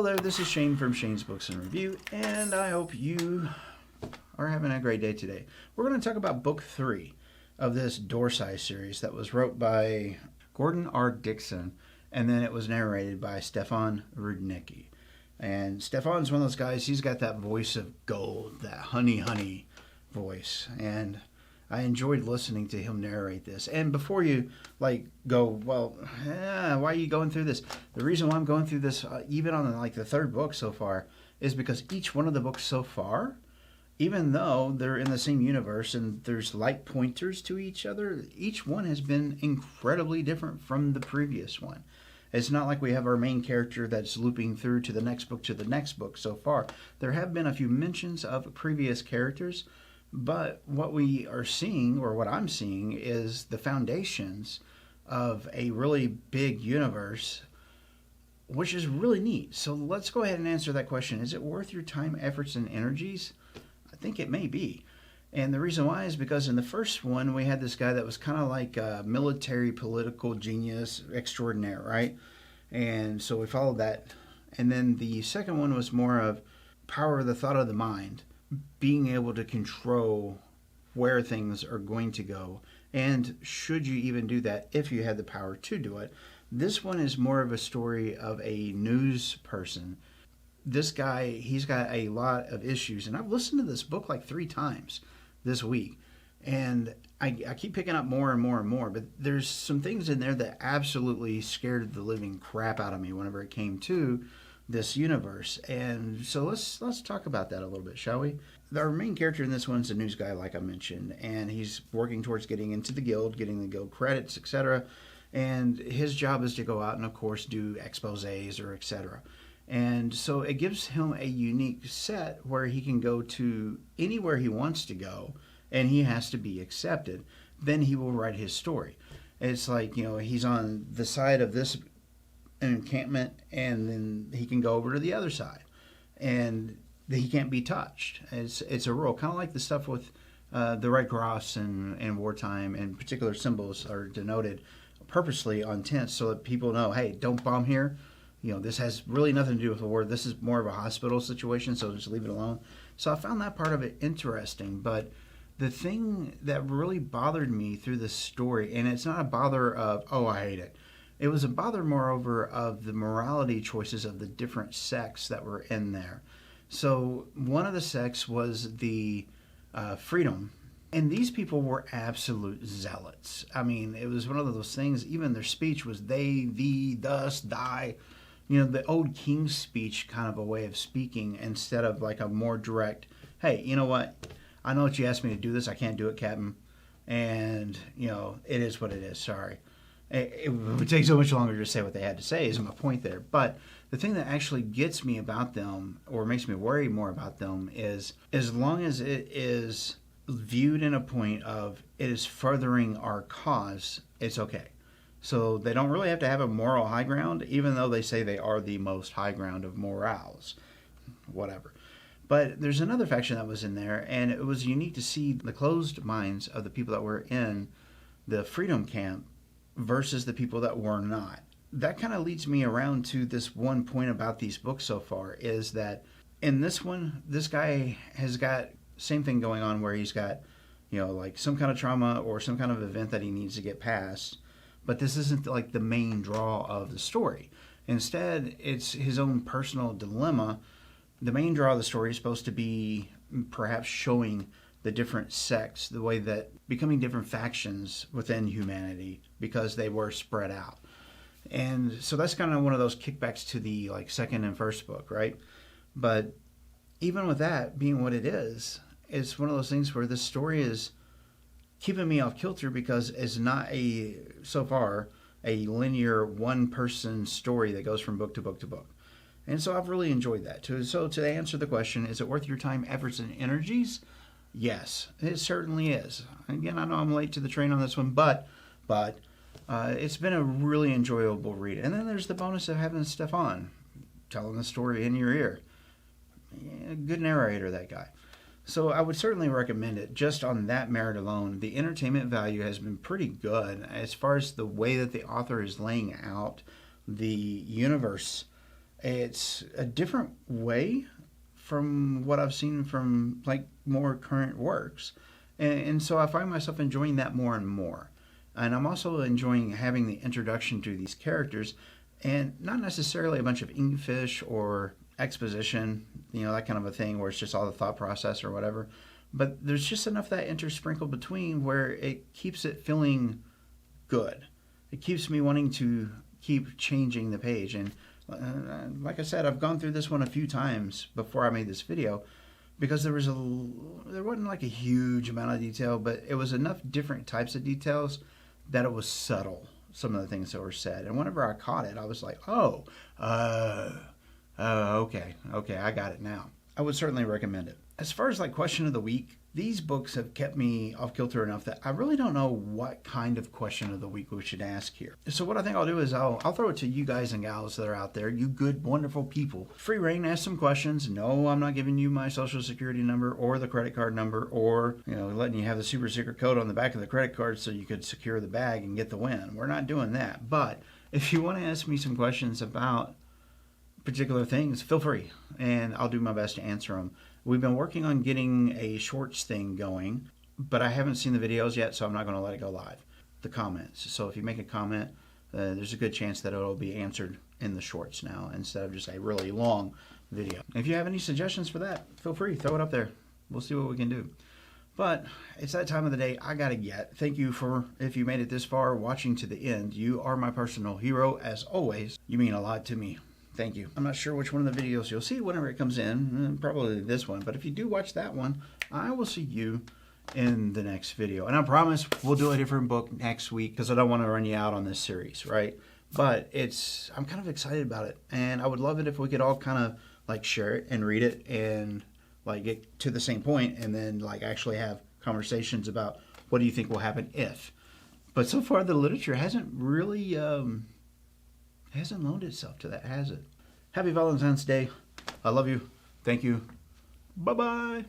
Hello, this is Shane from Shane's Books and Review, and I hope you are having a great day today. We're going to talk about book 3 of this Dorsai series that was wrote by Gordon R. Dickson, and then it was narrated by Stefan Rudnicki. And Stefan's one of those guys, he's got that voice of gold, that honey voice, and I enjoyed listening to him narrate this. And before you go, well, why are you going through this? The reason why I'm going through this, even on the third book so far, is because each one of the books so far, even though they're in the same universe and there's light pointers to each other, each one has been incredibly different from the previous one. It's not like we have our main character that's looping through to the next book so far. There have been a few mentions of previous characters, but what we are seeing, or what I'm seeing, is the foundations of a really big universe, which is really neat. So let's go ahead and answer that question. Is it worth your time, efforts, and energies? I think it may be. And the reason why is because in the first one, we had this guy that was kind of like a military political genius extraordinaire, right? And so we followed that. And then the second one was more of power of the thought of the mind, being able to control where things are going to go, and should you even do that if you had the power to do it. This one is more of a story of a news person. This guy, he's got a lot of issues, and I've listened to this book like 3 times this week, and I keep picking up more and more and more, but there's some things in there that absolutely scared the living crap out of me whenever it came to this universe. And so let's talk about that a little bit, shall we? Our main character in this one's a news guy, like I mentioned, and he's working towards getting into the guild, getting the guild credits, etc. And his job is to go out and, of course, do exposés or etc. And so it gives him a unique set where he can go to anywhere he wants to go, and he has to be accepted. Then he will write his story. It's like, he's on the side of this encampment, and then he can go over to the other side, and he can't be touched. It's a rule, kind of like the stuff with the Red Cross in wartime, and particular symbols are denoted purposely on tents so that people know, hey, don't bomb here. This has really nothing to do with the war. This is more of a hospital situation, so just leave it alone. So I found that part of it interesting, but the thing that really bothered me through this story, and it's not a bother of, oh, I hate it. It was a bother, moreover, of the morality choices of the different sects that were in there. So one of the sects was the freedom, and these people were absolute zealots. I mean, it was one of those things, even their speech was they, thee, thus, thy. The old king's speech kind of a way of speaking instead of like a more direct, hey, you know what? I know that you asked me to do this. I can't do it, Captain. And, it is what it is. Sorry. It would take so much longer to say what they had to say is my point there. But the thing that actually gets me about them, or makes me worry more about them, is as long as it is viewed in a point of it is furthering our cause, it's okay. So they don't really have to have a moral high ground, even though they say they are the most high ground of morals. Whatever. But there's another faction that was in there, and it was unique to see the closed minds of the people that were in the freedom camp versus the people that were not. That kind of leads me around to this one point about these books so far, is that in this one, this guy has got same thing going on where he's got, like some kind of trauma or some kind of event that he needs to get past. But this isn't like the main draw of the story. Instead, it's his own personal dilemma. The main draw of the story is supposed to be perhaps showing the different sects, the way that becoming different factions within humanity because they were spread out. And so that's kind of one of those kickbacks to the second and first book, right? But even with that being what it is, it's one of those things where this story is keeping me off kilter because it's not so far a linear one-person story that goes from book to book to book. And so I've really enjoyed that too. So to answer the question, is it worth your time, efforts, and energies? Yes, it certainly is. Again, I know I'm late to the train on this one, but it's been a really enjoyable read. And then there's the bonus of having Stefan telling the story in your ear. Yeah, good narrator, that guy. So I would certainly recommend it just on that merit alone. The entertainment value has been pretty good as far as the way that the author is laying out the universe It's a different way from what I've seen from like more current works. And so I find myself enjoying that more and more. And I'm also enjoying having the introduction to these characters and not necessarily a bunch of English or exposition, that kind of a thing where it's just all the thought process or whatever. But there's just enough of that intersprinkled between where it keeps it feeling good. It keeps me wanting to keep changing the page. And like I said, I've gone through this one a few times before I made this video because there wasn't like a huge amount of detail, but it was enough different types of details that it was subtle, some of the things that were said. And whenever I caught it, I was like, okay, I got it now. I would certainly recommend it. As far as like question of the week, these books have kept me off kilter enough that I really don't know what kind of question of the week we should ask here. So what I think I'll do is I'll throw it to you guys and gals that are out there, you good, wonderful people. Free reign, ask some questions. No, I'm not giving you my social security number or the credit card number or, letting you have the super secret code on the back of the credit card so you could secure the bag and get the win. We're not doing that. But if you want to ask me some questions about particular things, feel free, and I'll do my best to answer them. We've been working on getting a shorts thing going, but I haven't seen the videos yet, so I'm not going to let it go live. The comments. So if you make a comment, there's a good chance that it'll be answered in the shorts now instead of just a really long video. If you have any suggestions for that, feel free, throw it up there. We'll see what we can do. But it's that time of the day I gotta get. Thank you for, if you made it this far, watching to the end. You are my personal hero, as always. You mean a lot to me. Thank you. I'm not sure which one of the videos you'll see whenever it comes in, probably this one, but if you do watch that one, I will see you in the next video. And I promise we'll do a different book next week because I don't want to run you out on this series, right? But I'm kind of excited about it, and I would love it if we could all kind of like share it and read it and like get to the same point and then like actually have conversations about what do you think will happen if. But so far the literature hasn't really hasn't loaned itself to that, has it? Happy Valentine's Day. I love you. Thank you. Bye-bye.